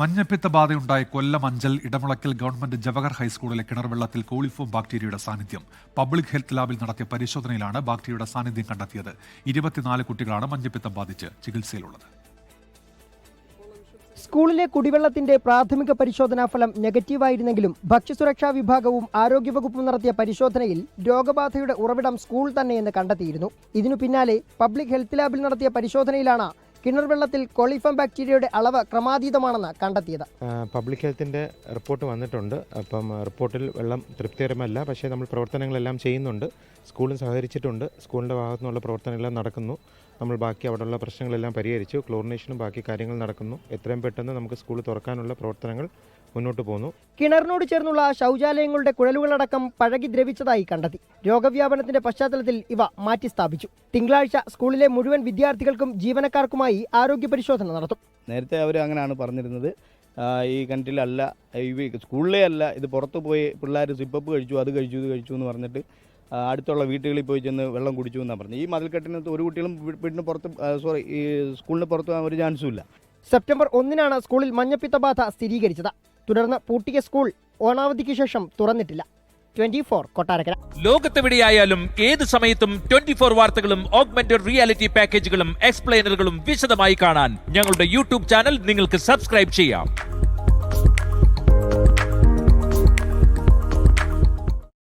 മഞ്ഞപ്പിത്ത ബാധയുണ്ടായ Kollam Anchal Edamulakkal government Jawahar ഹൈസ്കൂളിലെ കിണർവെള്ളത്തിൽ coliform ബാക്ടീരിയയുടെ സാന്നിധ്യം. പബ്ലിക് ഹെൽത്ത് ലാബിൽ നടത്തിയ പരിശോധനയിലാണ് ബാക്ടീരിയയുടെ സാന്നിധ്യം കണ്ടെത്തിയത്. 24 കുട്ടികളാണ് മഞ്ഞപ്പിത്തം ബാധിച്ച് ചികിത്സയിലുള്ളത്. സ്കൂളിലെ കുടിവെള്ളത്തിന്റെ പ്രാഥമിക പരിശോധനാ ഫലം നെഗറ്റീവായിരുന്നെങ്കിലും ഭക്ഷ്യസുരക്ഷാ വിഭാഗവും ആരോഗ്യവകുപ്പും നടത്തിയ പരിശോധനയിൽ രോഗബാധയുടെ ഉറവിടം സ്കൂൾ തന്നെയെന്ന് കണ്ടെത്തിയിരുന്നു. ഇതിനു പിന്നാലെ പബ്ലിക് ഹെൽത്ത് ലാബിൽ നടത്തിയ പരിശോധനയിലാണ് കിണർവെള്ളത്തിൽ കോളിഫോം ബാക്ടീരിയയുടെ അളവ് ക്രമാതീതമാണെന്ന് കണ്ടെത്തിയത്. പബ്ലിക് ഹെൽത്തിൻ്റെ റിപ്പോർട്ട് വന്നിട്ടുണ്ട്. അപ്പം റിപ്പോർട്ടിൽ വെള്ളം തൃപ്തികരമല്ല, പക്ഷേ നമ്മൾ പ്രവർത്തനങ്ങളെല്ലാം ചെയ്യുന്നുണ്ട്. സ്കൂളും സഹകരിച്ചിട്ടുണ്ട്. സ്കൂളിൻ്റെ ഭാഗത്തു നിന്നുള്ള പ്രവർത്തനങ്ങളെല്ലാം നടക്കുന്നു. നമ്മൾ ബാക്കി അവിടെയുള്ള പ്രശ്നങ്ങളെല്ലാം പരിഹരിച്ചു. ക്ലോറിനേഷനും ബാക്കി കാര്യങ്ങൾ നടക്കുന്നു. എത്രയും പെട്ടെന്ന് നമുക്ക് സ്കൂൾ തുറക്കാനുള്ള പ്രവർത്തനങ്ങൾ മുന്നോട്ട് പോകുന്നു. കിണറിനോട് ചേർന്നുള്ള ശൗചാലയങ്ങളുടെ കുഴലുകളടക്കം പഴകി ദ്രവിച്ചതായി കണ്ടെത്തി. രോഗവ്യാപനത്തിന്റെ പശ്ചാത്തലത്തിൽ ഇവ മാറ്റിസ്ഥാപിച്ചു. തിങ്കളാഴ്ച സ്കൂളിലെ മുഴുവൻ വിദ്യാർത്ഥികൾക്കും ജീവനക്കാർക്കുമായി ആരോഗ്യ പരിശോധന നടത്തും. നേരത്തെ അവർ അങ്ങനെയാണ് പറഞ്ഞിരുന്നത്. ഈ കിണറ്റിലല്ല, സ്കൂളിലേ അല്ല, ഇത് പുറത്ത് പോയി പിള്ളേർ സിപ്പപ്പ് കഴിച്ചു, അത് കഴിച്ചു, ഇത് കഴിച്ചു എന്ന് പറഞ്ഞിട്ട് അടുത്തുള്ള വീട്ടുകളിൽ പോയി ചെന്ന് വെള്ളം കുടിച്ചു എന്നാണ് പറഞ്ഞത്. ഈ മതിൽക്കെട്ടിനകത്ത് ഒരു കുട്ടികളും വീടിന് പുറത്ത് ഈ സ്കൂളിന് പുറത്ത് പോകാൻ ഒരു ചാൻസും ഇല്ല. സെപ്റ്റംബർ 1 സ്കൂളിൽ മഞ്ഞപ്പിത്ത ബാധ സ്ഥിരീകരിച്ചത്. തുടർന്ന് പൂട്ടിയ സ്കൂൾ ഓണാവധിക്ക് ശേഷം തുറന്നിട്ടില്ല. 24 കൊട്ടാരക്കര. ലോകത്തെവിടെയായാലും ഏത് സമയത്തും 24 വാർത്തകളും ഓഗ്മെന്റഡ് റിയാലിറ്റി പാക്കേജുകളും എക്സ്പ്ലെയിനറുകളും വിശദമായി കാണാൻ ഞങ്ങളുടെ യൂട്യൂബ് ചാനൽ നിങ്ങൾക്ക് സബ്സ്ക്രൈബ് ചെയ്യാം.